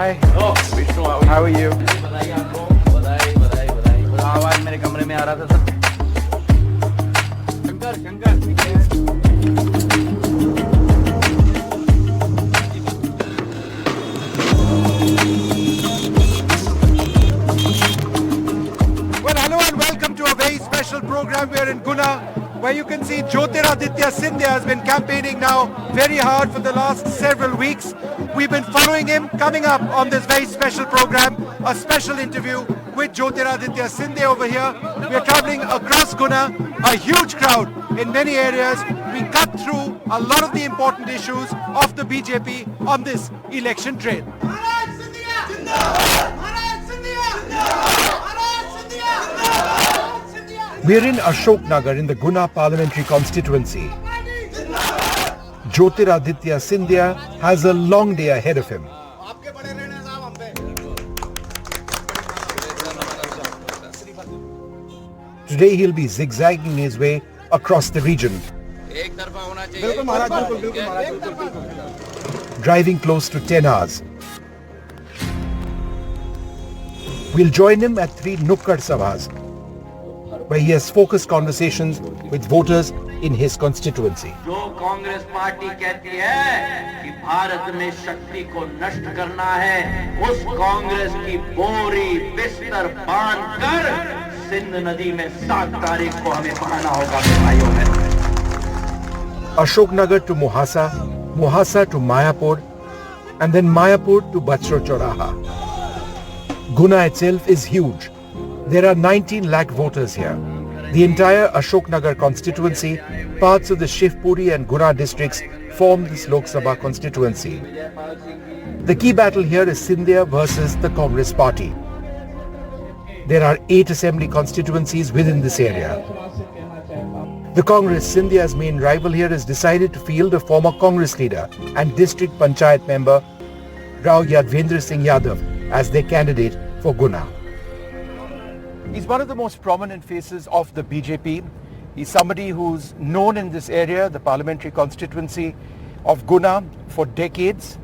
Hi. Oh, Vishnu, How are you? बधाई आपको, बधाई, बधाई, बधाई। बड़ा आवाज मेरे कमरे में आ रहा था sir. Well, hello and welcome to a very special program. We are in Guna, where you can see Jyotiraditya Scindia has been campaigning now very hard for the last several weeks. We've been following him. Coming up on this very special program, a special interview with Jyotiraditya Scindia over here. We are traveling across Guna, a huge crowd in many areas. We cut through a lot of the important issues of the BJP on this election trail. We're in Ashok Nagar in the Guna parliamentary constituency. Jyotiraditya Scindia has a long day ahead of him. Today he'll be zigzagging his way across the region, driving close to 10 hours. We'll join him at 3 Nukkad Sabhas, where he has focused conversations with voters in his constituency. जो Congress party कहती है कि भारत में शक्ति को नष्ट करना है, उस कांग्रेस की बोरी बिस्तर बांधकर सिंध नदी में 7 तारीख को हमें बहाना होगा भाइयों में। Ashok Nagar to Mohasa, Mohasa to Mayapur, and then Mayapur to Bachro Choraha. Guna itself is huge. There are 19 lakh voters here. The entire Ashok Nagar constituency, parts of the Shivpuri and Guna districts form this Lok Sabha constituency. The key battle here is Scindia versus the Congress party. There are 8 assembly constituencies within this area. The Congress, Scindia's main rival here, has decided to field a former Congress leader and district panchayat member Rao Yadvendra Singh Yadav as their candidate for Guna. He's one of the most prominent faces of the BJP. He's somebody who's known in this area, the parliamentary constituency of Guna, for decades.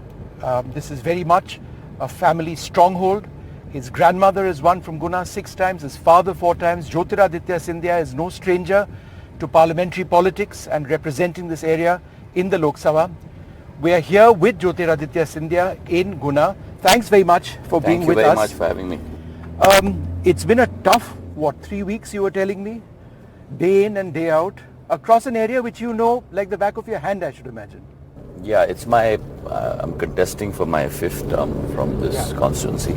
This is very much a family stronghold. His grandmother has won from Guna 6 times, his father 4 times. Jyotiraditya Scindia is no stranger to parliamentary politics and representing this area in the Lok Sabha. We are here with Jyotiraditya Scindia in Guna. Thanks very much for being with us. Thank you very much for having me. It's been a tough, 3 weeks you were telling me? Day in and day out, across an area which you know like the back of your hand, I should imagine. Yeah, it's I'm contesting for my 5th term from this constituency.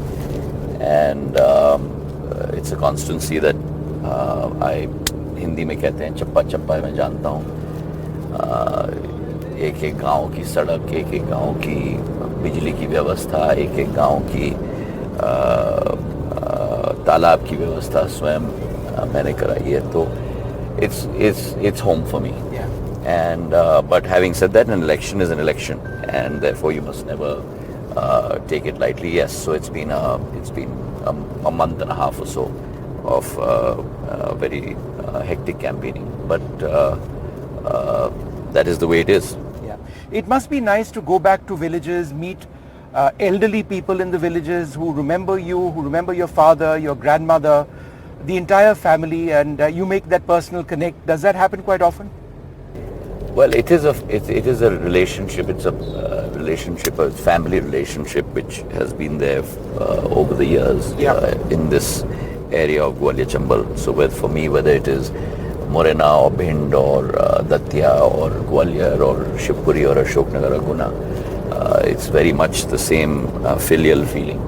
And it's a constituency that I Hindi में कहते हैं चप्पा चप्पा मैं जानता हूँ. एक एक गांव की सड़क, एक एक गांव की बिजली की व्यवस्था, एक एक गांव की तालाब की व्यवस्था स्वयं मैंने कराई है. तो it's home for me. Yeah. And but having said that, an election is an election, and therefore you must never take it lightly. Yes, so it's been a month and a half or so of very hectic campaigning, but that is the way it is. Yeah, it must be nice to go back to villages, meet elderly people in the villages who remember you, who remember your father, your grandmother, the entire family, and you make that personal connect. Does that happen quite often? Well, it is a relationship. It's a relationship, a family relationship, which has been there over the years in this area of Gwalior Chambal. So for me, whether it is Morena or Bhind or Datia or Gwalior or Shivpuri or Ashok Nagar or Guna, it's very much the same filial feeling.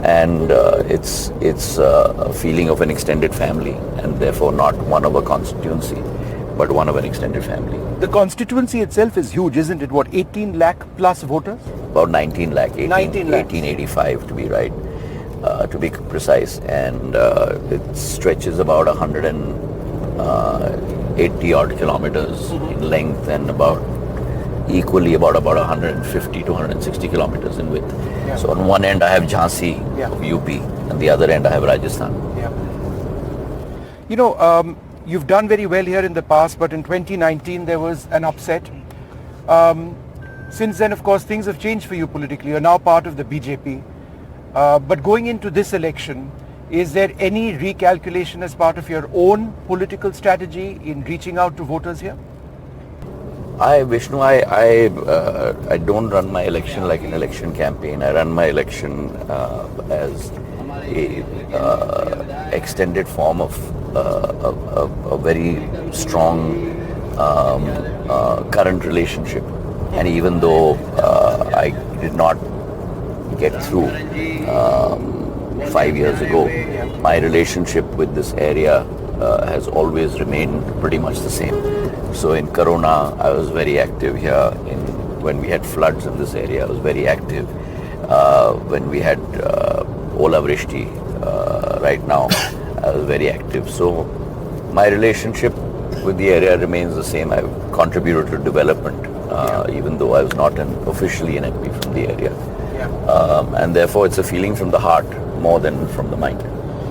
And it's a feeling of an extended family, and therefore not one of a constituency, but one of an extended family. The constituency itself is huge, isn't it? What, 18 lakh plus voters? About 19 lakh, 19 lakhs. 1885 to be right, to be precise. And it stretches about 180 odd kilometers in length, and about 150 to 160 kilometers in width. Yeah. So on one end I have Jhansi of UP, and the other end I have Rajasthan. Yeah. You know, you've done very well here in the past, but in 2019 there was an upset. Since then, of course, things have changed for you politically. You're now part of the BJP. But going into this election, is there any recalculation as part of your own political strategy in reaching out to voters here? Vishnu, I don't run my election like an election campaign. I run my election as a extended form of a very strong current relationship. And even though I did not get through 5 years ago, my relationship with this area has always remained pretty much the same. So in Corona, I was very active here. When we had floods in this area, I was very active. When we had Ola Vrishti right now, I was very active. So my relationship with the area remains the same. I've contributed to development, even though I was not officially an MP from the area. And therefore it's a feeling from the heart more than from the mind.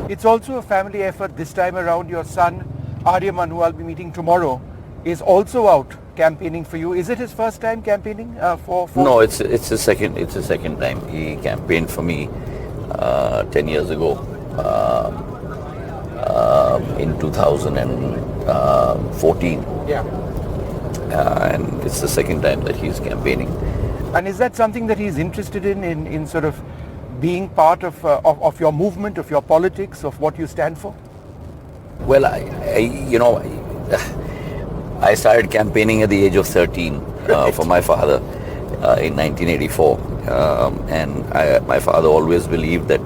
It's also a family effort this time around. Your son, Aryaman, who I'll be meeting tomorrow, is also out campaigning for you. Is it his first time campaigning for? No, it's a second time. He campaigned for me 10 years ago in 2014. And it's the second time that he's campaigning. And is that something that he's interested in sort of being part of your movement, of your politics, of what you stand for? Well, I started campaigning at the age of 13 for my father in 1984. And my father always believed that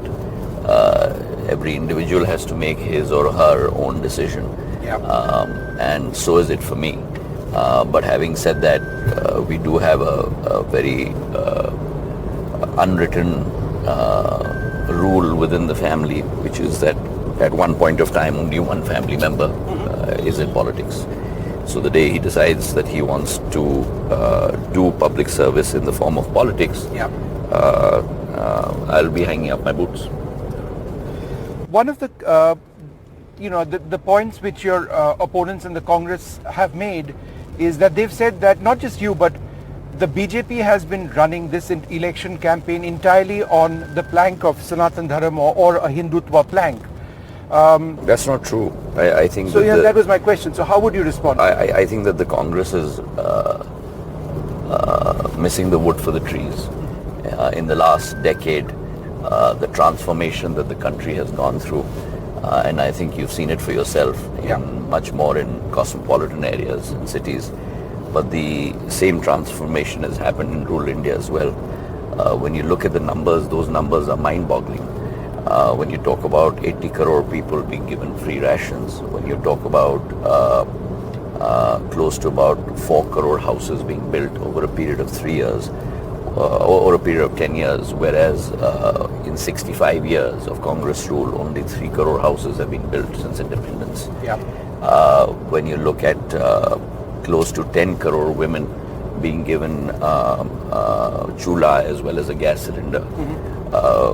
every individual has to make his or her own decision. And so is it for me. But having said that, we do have a very unwritten rule within the family, which is that at one point of time only one family member is in politics. So the day he decides that he wants to do public service in the form of politics, I'll be hanging up my boots. One of the the points which your opponents in the Congress have made is that they've said that not just you, but the BJP has been running this election campaign entirely on the plank of Sanatan Dharam or a Hindutva plank. That's not true. I think so. That was my question. So how would you respond? I think that the Congress is missing the wood for the trees. In the last decade, the transformation that the country has gone through, and I think you've seen it for yourself, much more in cosmopolitan areas and cities. But the same transformation has happened in rural India as well. When you look at the numbers, those numbers are mind-boggling. When you talk about 80 crore people being given free rations, when you talk about close to about 4 crore houses being built over a period of 3 years, or a period of 10 years, whereas in 65 years of Congress rule, only 3 crore houses have been built since independence. When you look at close to 10 crore women being given chula as well as a gas cylinder.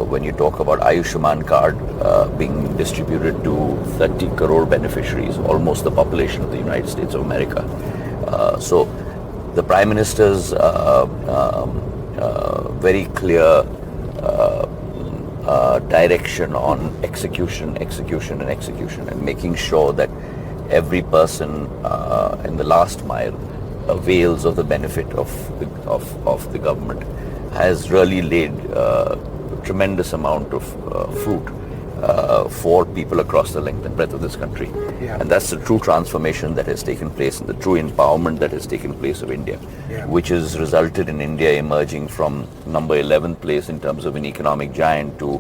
When you talk about Ayushman card being distributed to 30 crore beneficiaries, almost the population of the United States of America. So the Prime Minister's very clear direction on execution, and making sure that every person in the last mile avails of the benefit of the government has really laid tremendous amount of fruit for people across the length and breadth of this country. And that's the true transformation that has taken place, and the true empowerment that has taken place of India, which has resulted in India emerging from number 11th place in terms of an economic giant to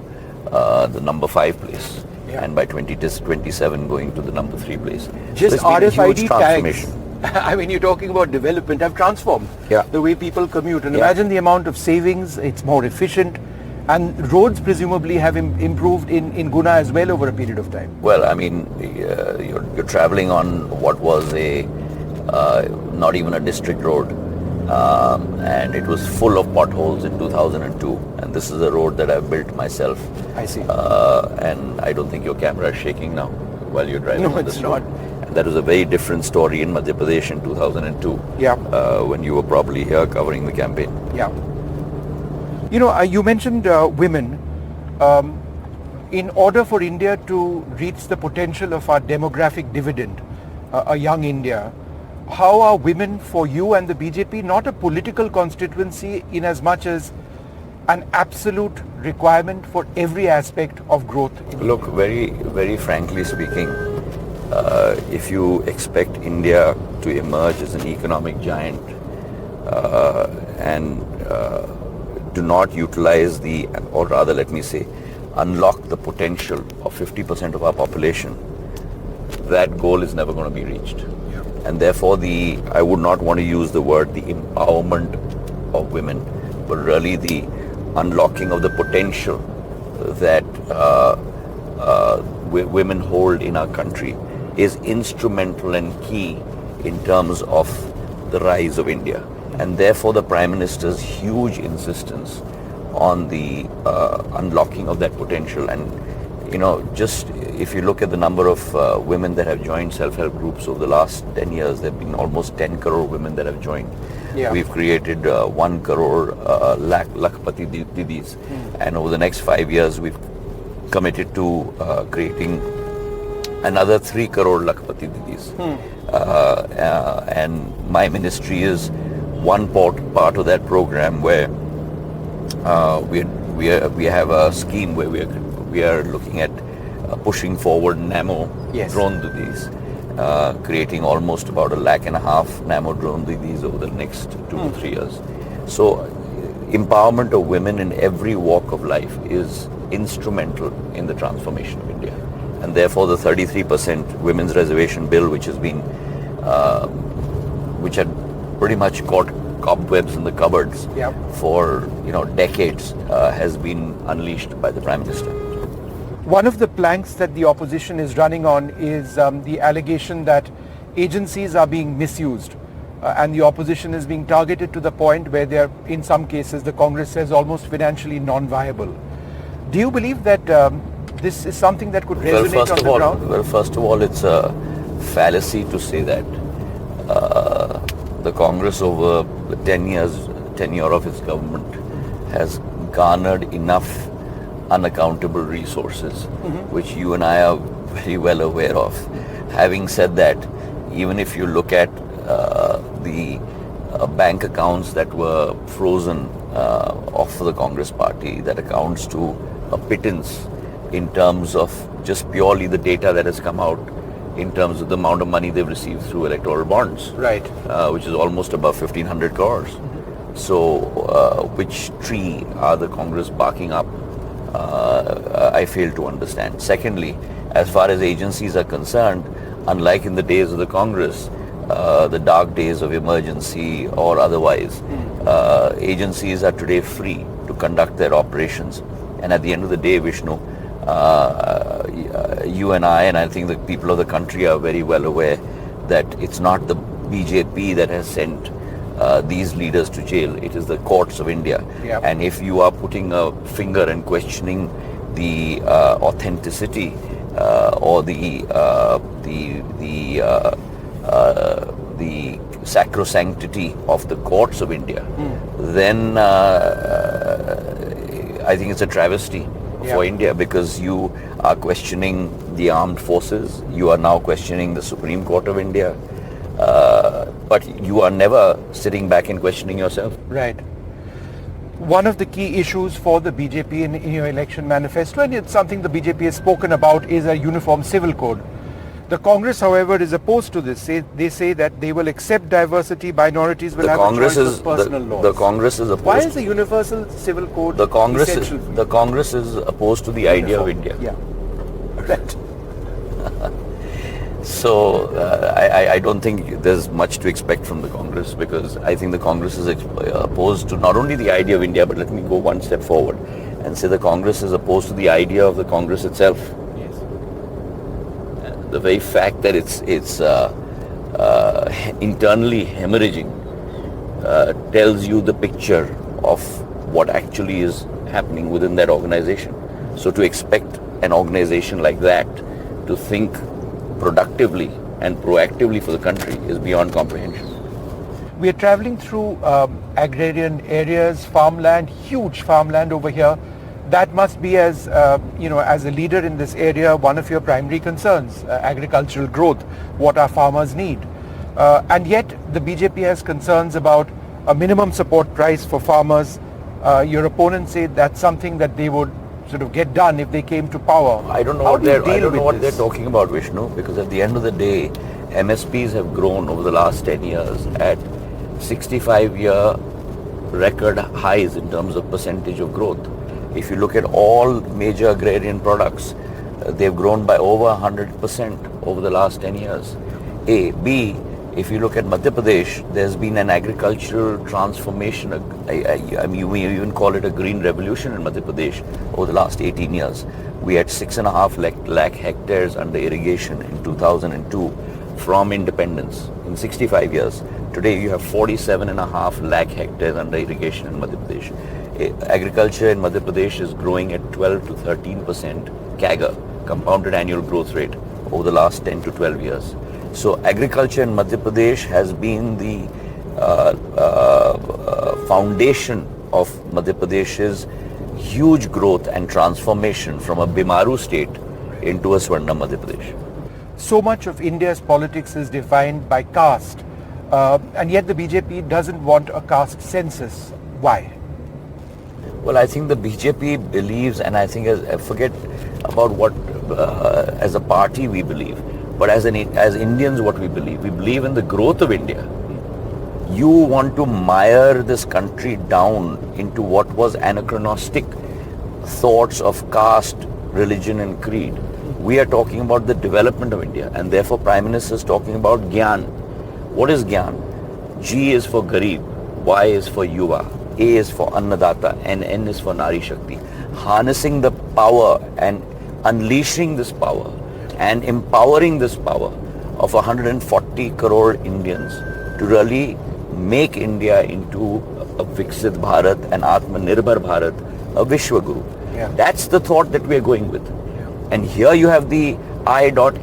the number 5 place. And by 2027 going to the number 3 place. Just so RFID tags. I mean, you're talking about development have transformed the way people commute. And imagine the amount of savings. It's more efficient. And roads presumably have improved in Guna as well over a period of time. Well, I mean, you're traveling on what was not even a district road. And it was full of potholes in 2002. And this is a road that I've built myself. I see. And I don't think your camera is shaking now. while you're driving No, on this it's road. And that was a very different story in Madhya Pradesh in 2002. Yeah. When you were probably here covering the campaign. Yeah. You mentioned women. In order for India to reach the potential of our demographic dividend, a young India, how are women for you and the BJP not a political constituency in as much as an absolute requirement for every aspect of growth? Look, very, very frankly speaking, if you expect India to emerge as an economic giant and do not utilize or rather let me say, unlock the potential of 50% of our population, that goal is never going to be reached. Yeah. And therefore, I would not want to use the word the empowerment of women, but really the unlocking of the potential that women hold in our country is instrumental and key in terms of the rise of India. And therefore, the Prime Minister's huge insistence on the unlocking of that potential. And just if you look at the number of women that have joined self-help groups over the last 10 years, there have been almost 10 crore women that have joined. Yeah. We've created 1 crore Lakhpati Didis. And over the next 5 years, we've committed to creating another 3 crore Lakhpati Didis. And my ministry is one part of that program where we have a scheme where we are looking at pushing forward nano Yes. drone Didis, creating almost about 1.5 lakh nano drone Didis over the next 2 to 3 years. So empowerment of women in every walk of life is instrumental in the transformation of India. And therefore the 33% women's reservation bill, which has been which had pretty much caught cobwebs in the cupboards Yep. for decades, has been unleashed by the Prime Minister. One of the planks that the opposition is running on is the allegation that agencies are being misused, and the opposition is being targeted to the point where they are, in some cases, the Congress says, almost financially non-viable. Do you believe that this is something that could resonate on the ground? Well, first of all, it's a fallacy to say that. The Congress over the 10 years tenure of its government has garnered enough unaccountable resources, which you and I are very well aware of. Having said that, even if you look at the bank accounts that were frozen of the Congress party, that accounts to a pittance in terms of just purely the data that has come out in terms of the amount of money they've received through electoral bonds, Right. which is almost above 1,500 crores. So, which tree are the Congress barking up? I fail to understand. Secondly, as far as agencies are concerned, unlike in the days of the Congress, the dark days of emergency or otherwise, agencies are today free to conduct their operations. And at the end of the day, Vishnu, you and I think the people of the country are very well aware that it's not the BJP that has sent these leaders to jail. It is the courts of India. Yep. And if you are putting a finger and questioning the authenticity or the sacrosanctity of the courts of India, then I think it's a travesty for India, because you are questioning the armed forces, you are now questioning the Supreme Court of India, but you are never sitting back and questioning yourself. Right. One of the key issues for the BJP in your election manifesto, and it's something the BJP has spoken about, is a uniform civil code. The Congress, however, is opposed to this. They say that they will accept diversity, minorities will have a choice of personal laws. The Congress is opposed. Why is the universal civil code essential? The Congress is opposed to the idea of India. Yeah. Right. So I don't think there's much to expect from the Congress, because I think the Congress is opposed to not only the idea of India, but let me go one step forward and say the Congress is opposed to the idea of the Congress itself. Yes. The very fact that it's internally hemorrhaging tells you the picture of what actually is happening within that organization. So to expect an organization like that to think productively and proactively for the country is beyond comprehension. We are traveling through agrarian areas, farmland, huge farmland over here. That must be, as as a leader in this area, one of your primary concerns: agricultural growth, what our farmers need. And yet, the BJP has concerns about a minimum support price for farmers. Your opponents say that's something that they would sort of get done if they came to power. I don't know what they're talking about, Vishnu, because at the end of the day, MSPs have grown over the last 10 years at 65-year record highs in terms of percentage of growth. If you look at all major agrarian products, they've grown by over 100% over the last 10 years. A. B. If you look at Madhya Pradesh, there's been an agricultural transformation. I mean, we even call it a green revolution in Madhya Pradesh over the last 18 years. We had 6.5 lakh hectares under irrigation in 2002 from independence in 65 years. Today you have 47.5 lakh hectares under irrigation in Madhya Pradesh. Agriculture in Madhya Pradesh is growing at 12 to 13% CAGR, compounded annual growth rate, over the last 10 to 12 years. So agriculture in Madhya Pradesh has been the foundation of Madhya Pradesh's huge growth and transformation from a Bimaru state into a Swarna Madhya Pradesh. So much of India's politics is defined by caste, and yet the BJP doesn't want a caste census. Why? Well, I think the BJP believes, and I think I forget about what as a party we believe, but as Indians what we believe in the growth of India. You want to mire this country down into what was anachronistic thoughts of caste, religion and creed. We are talking about the development of India, and therefore Prime Minister is talking about Gyan. What is Gyan? G is for Garib, Y is for Yuva, A is for Annadata, and N is for Nari Shakti. Harnessing the power and unleashing this power and empowering this power of 140 crore Indians to really make India into a Viksit Bharat and Atmanirbhar Bharat, a Vishwa Guru. Yeah. That's the thought that we are going with. And here you have the I.N.D.I.A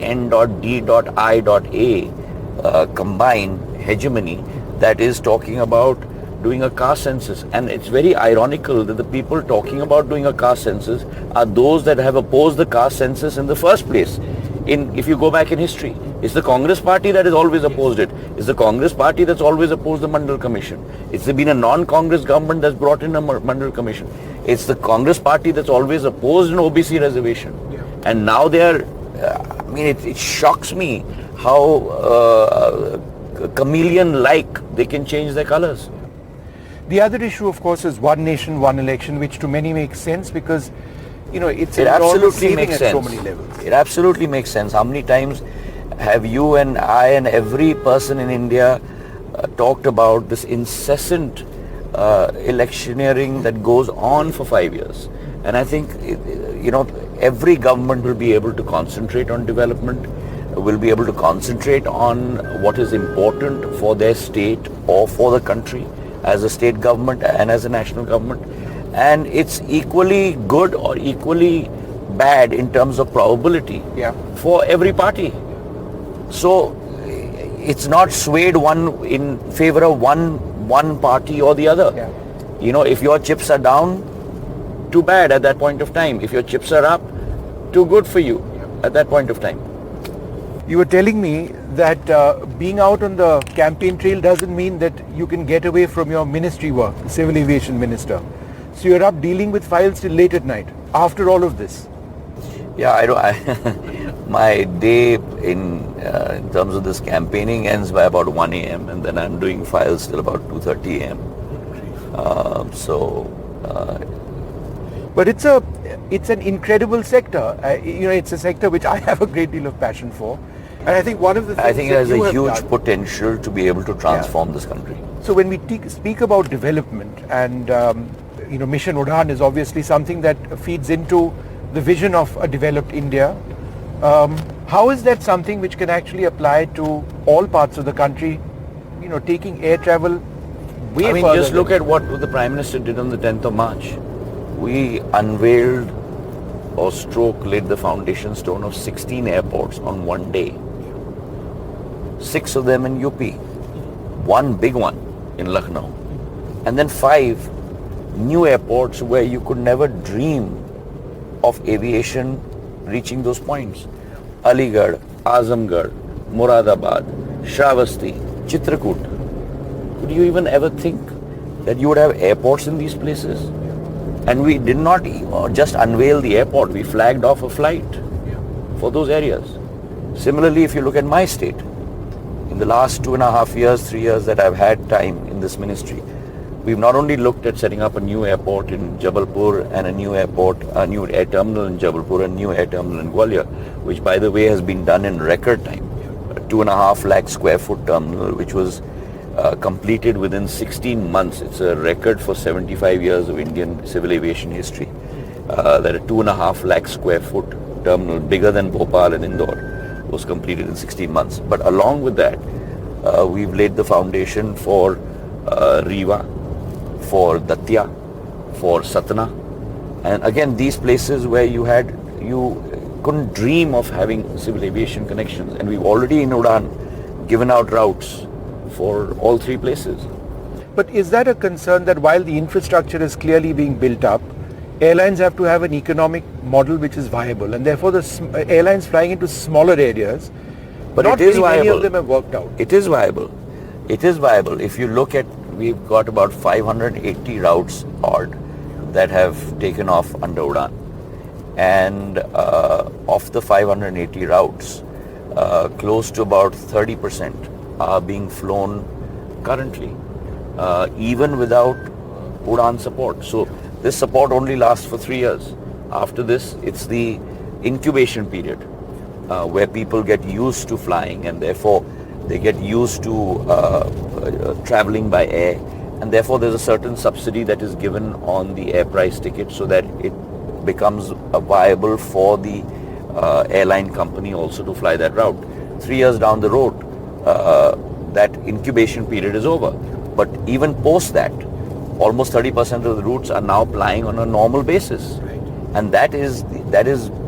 combined hegemony that is talking about doing a caste census. And it's very ironical that the people talking about doing a caste census are those that have opposed the caste census in the first place. If you go back in history, it's the Congress party that has always opposed it. It's the Congress party that's always opposed the Mandal Commission. It's been a non-Congress government that's brought in a Mandal Commission. It's the Congress party that's always opposed an OBC reservation. Yeah. And now they're, it shocks me how chameleon-like they can change their colors. The other issue, of course, is one nation, one election, which to many makes sense because, it absolutely makes sense. So many levels. It absolutely makes sense. How many times have you and I and every person in India talked about this incessant electioneering that goes on for 5 years? And I think, every government will be able to concentrate on development, will be able to concentrate on what is important for their state or for the country as a state government and as a national government. And it's equally good or equally bad in terms of probability for every party. So it's not swayed one in favor of one party or the other. Yeah. If your chips are down, too bad at that point of time. If your chips are up, too good for you at that point of time. You were telling me that being out on the campaign trail doesn't mean that you can get away from your ministry work, the Civil Aviation Minister. So you're up dealing with files till late at night after all of this. Yeah, my day in terms of this campaigning ends by about 1 a.m. and then I'm doing files till about 2:30 a.m. But it's an incredible sector. It's a sector which I have a great deal of passion for. And I think one of the things I think it has a huge potential to be able to transform this country. So when we speak about development and Mission Udaan is obviously something that feeds into the vision of a developed India. How is that something which can actually apply to all parts of the country? Taking air travel way further. Just look at what the Prime Minister did on the 10th of March. We unveiled or laid the foundation stone of 16 airports on one day. 6 of them in UP, one big one in Lucknow, and then 5 new airports where you could never dream of aviation reaching those points. Aligarh, Azamgarh, Moradabad, Shravasti, Chitrakoot. Could you even ever think that you would have airports in these places? And we did not just unveil the airport, we flagged off a flight for those areas. Similarly, if you look at my state, in the last 2.5 years, 3 years that I've had time in this ministry, we've not only looked at setting up a new airport in Jabalpur and a new air terminal in Jabalpur and new air terminal in Gwalior, which by the way has been done in record time. A 2.5 lakh square foot terminal, which was completed within 16 months. It's a record for 75 years of Indian civil aviation history. That a 2.5 lakh square foot terminal, bigger than Bhopal and Indore, was completed in 16 months. But along with that, we've laid the foundation for Rewa, for Datia, for Satna, and again these places where you couldn't dream of having civil aviation connections, and we've already in Udan given out routes for all 3 places. But is that a concern that while the infrastructure is clearly being built up, airlines have to have an economic model which is viable, and therefore the airlines flying into smaller areas, but not it is very many viable. of them have worked out. It is viable. It is viable. If you look at, we've got about 580 routes odd that have taken off under Udan, and of the 580 routes, close to about 30% are being flown currently, even without Udan support. So this support only lasts for 3 years. After this, it's the incubation period where people get used to flying, and therefore they get used to traveling by air, and therefore there's a certain subsidy that is given on the air price ticket so that it becomes viable for the airline company also to fly that route. 3 years down the road, that incubation period is over. But even post that, almost 30% of the routes are now flying on a normal basis. And that is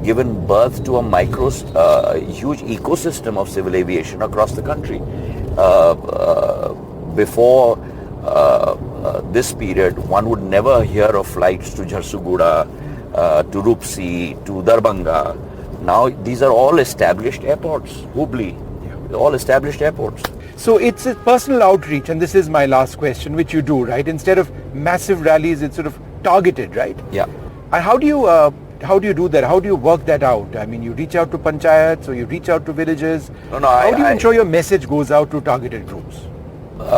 given birth to a huge ecosystem of civil aviation across the country. Before this period, one would never hear of flights to Jharsuguda, to Rupsi, to Darbhanga. Now these are all established airports. Hubli, all established airports. So it's a personal outreach, and this is my last question, which you do, right? Instead of massive rallies, it's sort of targeted, right? Yeah. And how do you do that? How do you work that out? I mean, you reach out to panchayats or you reach out to villages. How do you ensure your message goes out to targeted groups?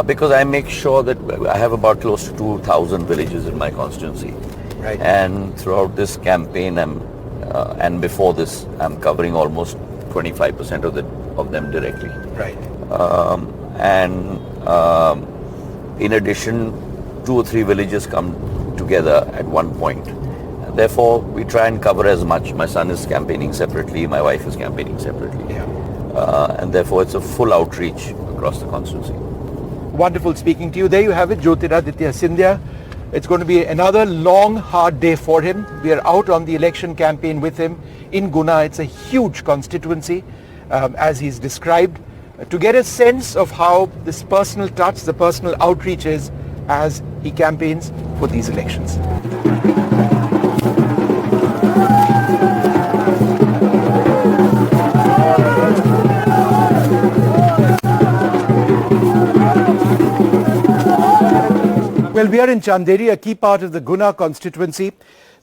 Because I make sure that I have about close to 2,000 villages in my constituency. Right. And throughout this campaign, and before this, I'm covering almost 25% of them directly. Right. In addition, 2 or 3 villages come together at one point. Therefore, we try and cover as much. My son is campaigning separately, my wife is campaigning separately. Yeah. And therefore, it's a full outreach across the constituency. Wonderful speaking to you. There you have it, Jyotiraditya Scindia. It's going to be another long, hard day for him. We are out on the election campaign with him in Guna. It's a huge constituency, as he's described, to get a sense of how this personal touch, the personal outreach is as he campaigns for these elections. Well, we are in Chanderi, a key part of the Guna constituency.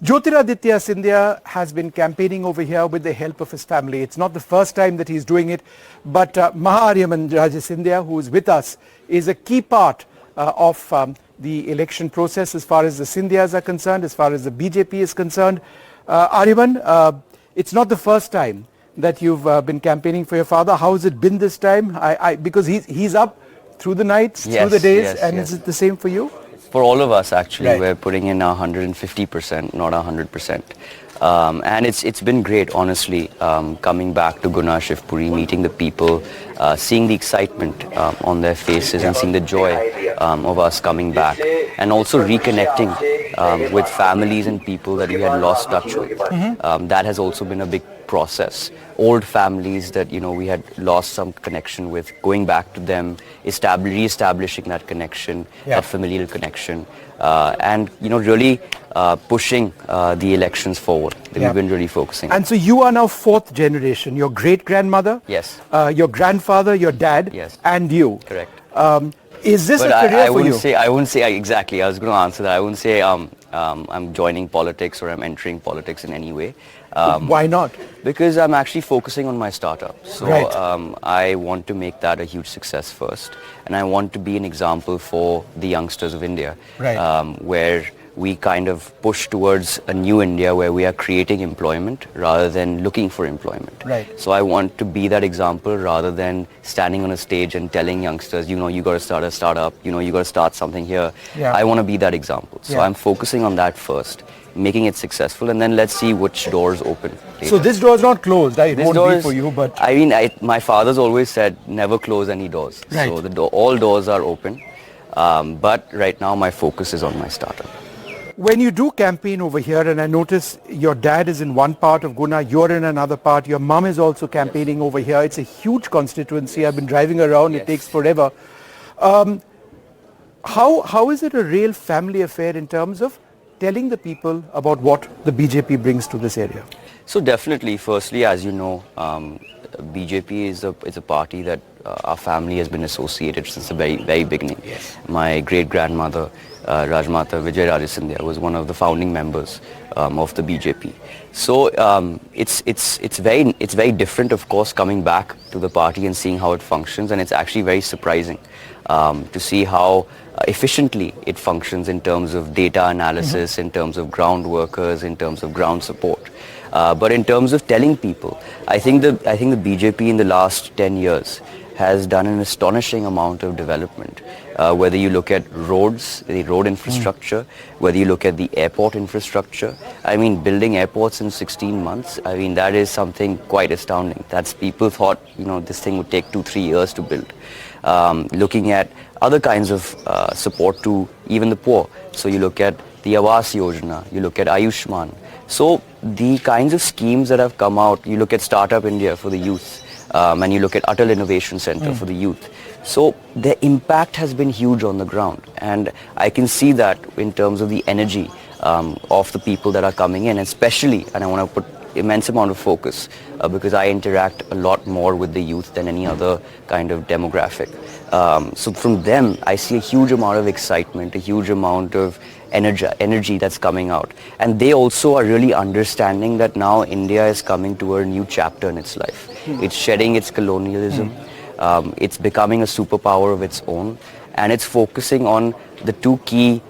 Jyotiraditya Scindia has been campaigning over here with the help of his family. It's not the first time that he's doing it, but Mahaaryaman Raja Scindia, who is with us, is a key part of the election process as far as the Scindias are concerned, as far as the BJP is concerned. Aryaman, it's not the first time that you've been campaigning for your father. How has it been this time? Because he's up through the nights, through the days, and is it the same for you? For all of us, actually, Right. we're putting in 150%, not 100%. And it's been great, honestly, coming back to Guna, Shivpuri, meeting the people, seeing the excitement on their faces and seeing the joy of us coming back, and also reconnecting with families and people that we had lost touch with. That has also been a big process. Old families that, you know, we had lost some connection with, going back to them, re-establishing that connection, Yeah. that familial connection, and, you know, really pushing the elections forward. That Yeah. We've been really focusing on. And so you are now fourth generation. Your great-grandmother, Yes. Your grandfather, your dad, Yes. and you. Correct. Is this But a career I for wouldn't you? say, exactly, I was going to answer that. I wouldn't say I'm joining politics or I'm entering politics in any way. Why not? Because I'm actually focusing on my startup. So Right. I want to make that a huge success first. And I want to be an example for the youngsters of India. Right. Where we kind of push towards a new India where we are creating employment rather than looking for employment. Right. So I want to be that example rather than standing on a stage and telling youngsters, you know, you got to start a startup, you know, you got to start something here. Yeah. I want to be that example. So Yeah. I'm focusing on that first, making it successful, and then let's see which doors open later. So this door is not closed. It This won't door be is- for you, but I mean, my father's always said, never close any doors. Right. So all doors are open. But right now my focus is on my startup. when you do campaign over here, and I notice your dad is in one part of Guna, you're in another part, your mum is also campaigning over here. It's a huge constituency. I've been driving around. It Yes. takes forever. How is it a real family affair in terms of telling the people about what the BJP brings to this area? So definitely, firstly, as you know, BJP is a party that our family has been associated since the very beginning. Yes. My great grandmother, Rajmata Jyotiraditya Scindia, was one of the founding members of the BJP. So it's very different, of course, coming back to the party and seeing how it functions, and it's actually very surprising to see how efficiently it functions in terms of data analysis, in terms of ground workers, in terms of ground support. But in terms of telling people, I think the BJP in the last 10 years has done an astonishing amount of development. Whether you look at roads, the road infrastructure, whether you look at the airport infrastructure, I mean, building airports in 16 months, I mean, that is something quite astounding. That's people thought, this thing would take 2-3 years to build. Looking at other kinds of support to even the poor. So you look at the Aviation, you look at Ayushman. So the kinds of schemes that have come out, you look at Startup India for the youth, and you look at Atal Innovation Center for the youth. So the impact has been huge on the ground, and I can see that in terms of the energy of the people that are coming in, especially, and I want to put immense amount of focus because I interact a lot more with the youth than any other kind of demographic. So from them, I see a huge amount of excitement, a huge amount of energy that's coming out. And they also are really understanding that now India is coming to a new chapter in its life. It's shedding its colonialism. It's becoming a superpower of its own. And it's focusing on the two key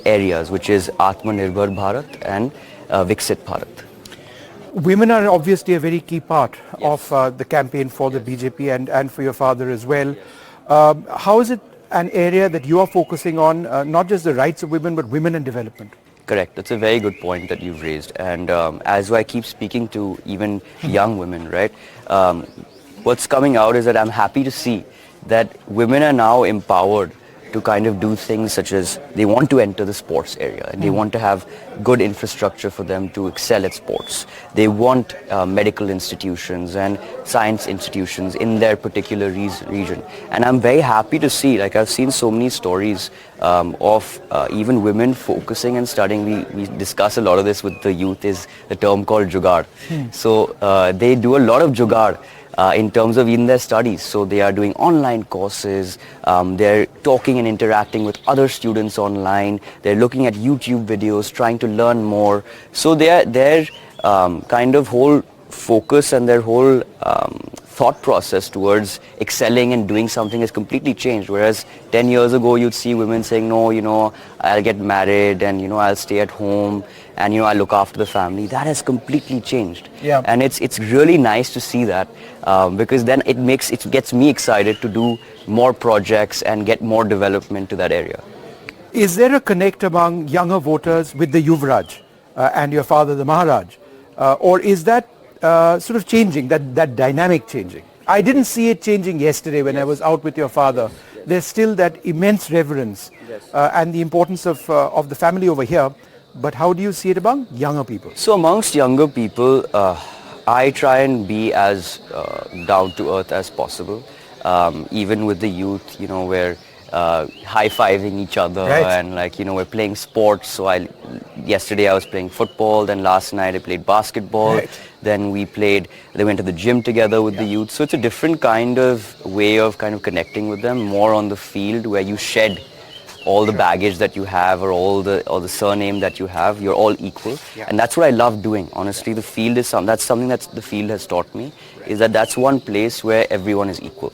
areas, which is Atmanirbhar Bharat and Viksit Bharat. Women are obviously a very key part of the campaign for the BJP and for your father as well. How is it an area that you are focusing on, not just the rights of women, but women and development? Correct. That's a very good point that you've raised. And as I keep speaking to even young women, right, what's coming out is that I'm happy to see that women are now empowered to kind of do things such as they want to enter the sports area and they want to have good infrastructure for them to excel at sports. They want medical institutions and science institutions in their particular region. And I'm very happy to see, like I've seen so many stories of even women focusing and studying. We discuss a lot of this with the youth, is the term called jugaad. So they do a lot of jugaad in terms of in their studies. So they are doing online courses, they're talking and interacting with other students online, they're looking at YouTube videos, trying to learn more. So their kind of whole focus and their whole thought process towards excelling and doing something has completely changed. Whereas 10 years ago you'd see women saying, no, I'll get married and I'll stay at home and I'll look after the family. That has completely changed. Yeah. And it's really nice to see that because then it gets me excited to do more projects and get more development to that area. Is there a connect among younger voters with the Yuvraj and your father, the Maharaj? Or is that sort of changing, that dynamic changing? I didn't see it changing yesterday when I was out with your father. There's still that immense reverence and the importance of the family over here. but how do you see it among younger people? So amongst younger people, I try and be as down to earth as possible. Even with the youth, we're high-fiving each other, Right. and we're playing sports. So yesterday I was playing football, then last night I played basketball. Right. Then they went to the gym together with the youth. So it's a different kind of way of kind of connecting with them, more on the field where you shed all the baggage that you have, or all the surname that you have. You're all equal. Yeah. And that's what I love doing. Honestly, the field is that's something that the field has taught me, is that's one place where everyone is equal.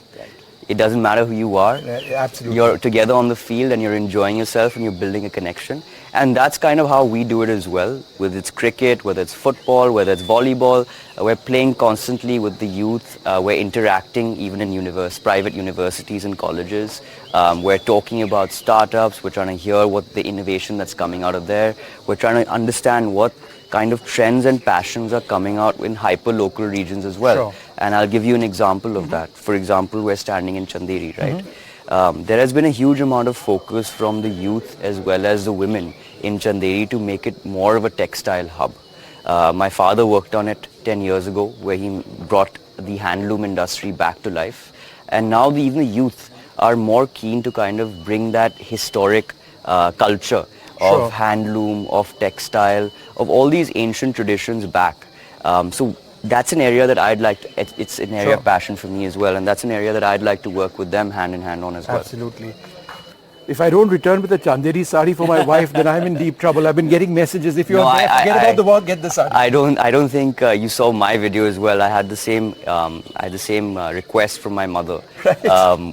It doesn't matter who you are. Absolutely. You're together on the field and you're enjoying yourself and you're building a connection. And that's kind of how we do it as well. Whether it's cricket, whether it's football, whether it's volleyball, we're playing constantly with the youth. We're interacting even in private universities and colleges. We're talking about startups. We're trying to hear what the innovation that's coming out of there. We're trying to understand what kind of trends and passions are coming out in hyper-local regions as well. Sure. And I'll give you an example of that. For example, we're standing in Chanderi, right? There has been a huge amount of focus from the youth as well as the women in Chanderi to make it more of a textile hub. My father worked on it 10 years ago, where he brought the handloom industry back to life. And now even the youth are more keen to kind of bring that historic culture Sure. of handloom, of textile, of all these ancient traditions back. So that's an area that I'd like to, it's an area Sure. of passion for me as well, and that's an area that I'd like to work with them hand in hand on as well. Absolutely. If I don't return with a Chanderi sari for my wife, then I'm in deep trouble. I've been getting messages. If you're No, there, forget about the work, get the sari. I don't think you saw my video as well. I had the same request from my mother. Right.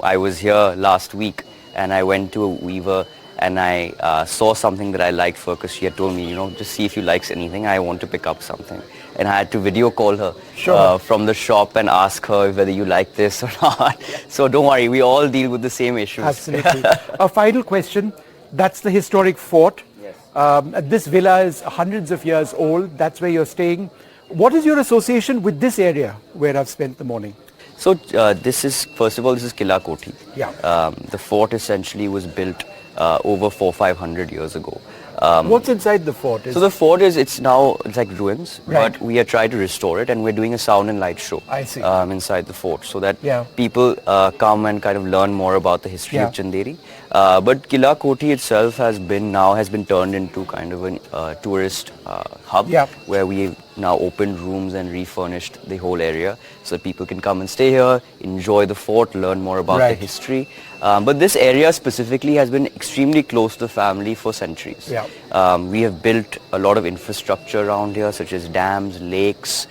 I was here last week and I went to a weaver and I saw something that I liked for her, because she had told me, just see if you likes anything. I want to pick up something. And I had to video call her Sure. from the shop and ask her whether you like this or not. So don't worry, we all deal with the same issues. Absolutely. A final question. That's the historic fort. Yes. This villa is hundreds of years old. That's where you're staying. What is your association with this area where I've spent the morning? So first of all, this is Kila Koti. Yeah. The fort essentially was built over 400-500 years ago. What's inside the fort? So the fort it's like ruins, Right. but we are trying to restore it, and we're doing a sound and light show I see. inside the fort, so that Yeah. people come and kind of learn more about the history Yeah. of Chanderi. But Kila Koti itself has been turned into kind of a tourist hub, Yeah. where we now opened rooms and refurnished the whole area so that people can come and stay here, enjoy the fort, learn more about the Right. history. But this area specifically has been extremely close to the family for centuries. Yeah. We have built a lot of infrastructure around here, such as dams, lakes,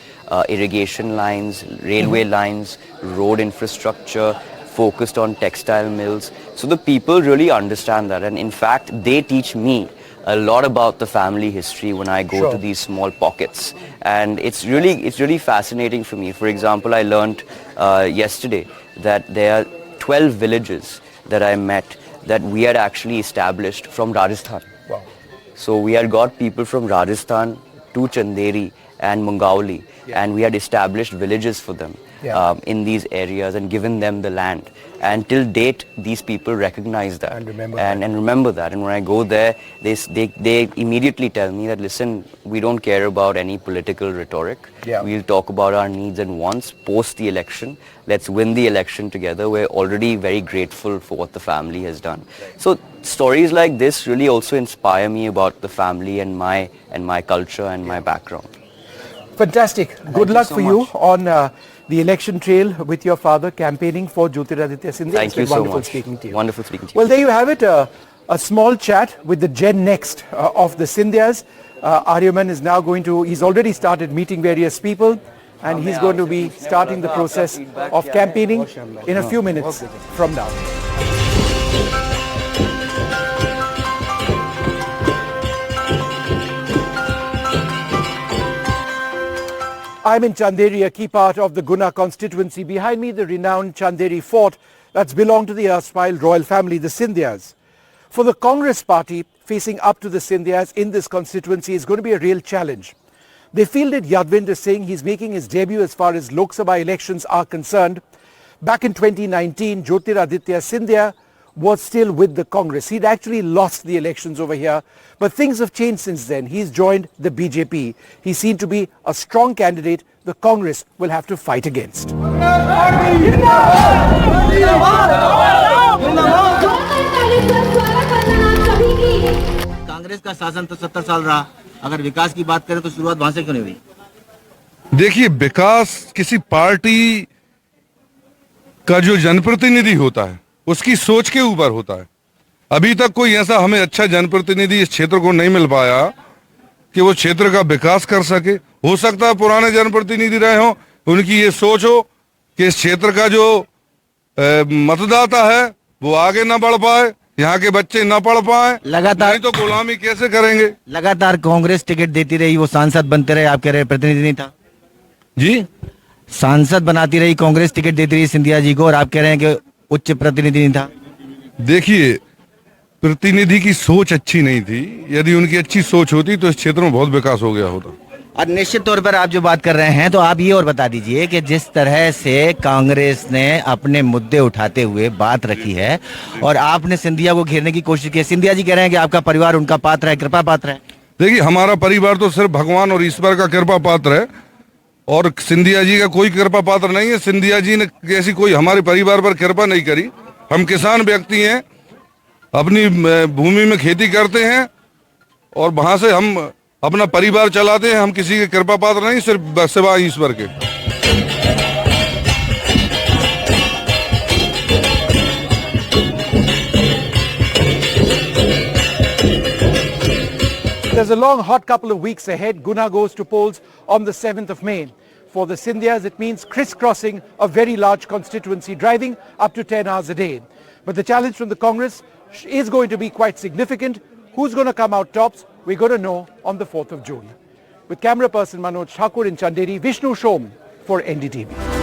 irrigation lines, railway lines, road infrastructure, focused on textile mills. So the people really understand that, and in fact they teach me a lot about the family history when I go Sure. to these small pockets, and it's really fascinating for me. For example, I learned yesterday that there are 12 villages that I met that we had actually established from Rajasthan. Wow. So we had got people from Rajasthan to Chanderi and Mungauli, and we had established villages for them in these areas and given them the land. And till date, these people recognize that And remember and remember that. And when I go there, they immediately tell me that, listen, we don't care about any political rhetoric. Yeah. We'll talk about our needs and wants post the election. Let's win the election together. We're already very grateful for what the family has done. So stories like this really also inspire me about the family and my culture and my background. Fantastic. Good you luck so for you much. on the election trail with your father campaigning for Jyotiraditya Scindia. Thank It's you been so wonderful much. speaking to you. Wonderful speaking to you. Well, there you have it. A small chat with the Gen Next of the Scindias. Aryaman is now he's already started meeting various people, and he's going to be starting the process of campaigning in a few minutes from now. I'm in Chanderi, a key part of the Guna constituency. Behind me, the renowned Chanderi fort that's belonged to the erstwhile royal family, the Scindias. For the Congress party, facing up to the Scindias in this constituency is going to be a real challenge. They fielded Yadvinder Singh. He's making his debut as far as Lok Sabha elections are concerned. Back in 2019, Jyotiraditya Scindia was still with the Congress. He'd actually lost the elections over here, but things have changed since then. He's joined the BJP. He's seen to be a strong candidate the Congress will have to fight against. Congress का शासन तो 70 साल रहा, अगर विकास की बात करें तो शुरुआत वहां से क्यों नहीं हुई? देखिए, विकास किसी पार्टी का जो जनप्रतिनिधि होता है उसकी सोच के ऊपर होता है। अभी तक कोई ऐसा हमें अच्छा जनप्रतिनिधि इस क्षेत्र को नहीं मिल पाया कि वो क्षेत्र का विकास कर सके। हो सकता है पुराने जनप्रतिनिधि रहे हो, उनकी ये सोच हो कि इस क्षेत्र का जो मतदाता है वो आगे ना बढ़ पाए, यहाँ के बच्चे ना पढ़ पाए, लगातार नहीं तो गुलामी कैसे करेंगे। लगातार कांग्रेस टिकट देती रही, वो सांसद बनते रहे, आप कह रहे प्रतिनिधि नहीं था जी। सांसद बनाती रही कांग्रेस, टिकट देती रही सिंधिया जी को, और आप कह रहे हैं कि उच्च प्रतिनिधि नहीं था। देखिए, प्रतिनिधि की सोच अच्छी नहीं थी। यदि उनकी अच्छी सोच होती तो इस क्षेत्र में बहुत विकास हो गया होता। और निश्चित तौर पर आप जो बात कर रहे हैं, तो आप ये और बता दीजिए कि जिस तरह से कांग्रेस ने अपने मुद्दे उठाते हुए बात रखी है और आपने सिंधिया को घेरने की कोशिश की, सिंधिया जी कह रहे हैं कि आपका परिवार उनका पात्र है, कृपा पात्र है। देखिए, हमारा परिवार तो सिर्फ भगवान और ईश्वर का कृपा पात्र है और सिंधिया जी का कोई कृपा पात्र नहीं है। सिंधिया जी ने ऐसी कोई हमारे परिवार पर कृपा नहीं करी। हम किसान व्यक्ति हैं, अपनी भूमि में खेती करते हैं और वहां से हम अपना परिवार चलाते हैं। हम किसी के कृपा पात्र नहीं, सिर्फ सिवा ईश्वर के। There's a long, hot couple of weeks ahead. Guna goes to polls on the 7th of May. For the Scindias, it means crisscrossing a very large constituency, driving up to 10 hours a day. But the challenge from the Congress is going to be quite significant. Who's going to come out tops? We're going to know on the 4th of June. With camera person Manoj Thakur in Chanderi, Vishnu Shom for NDTV.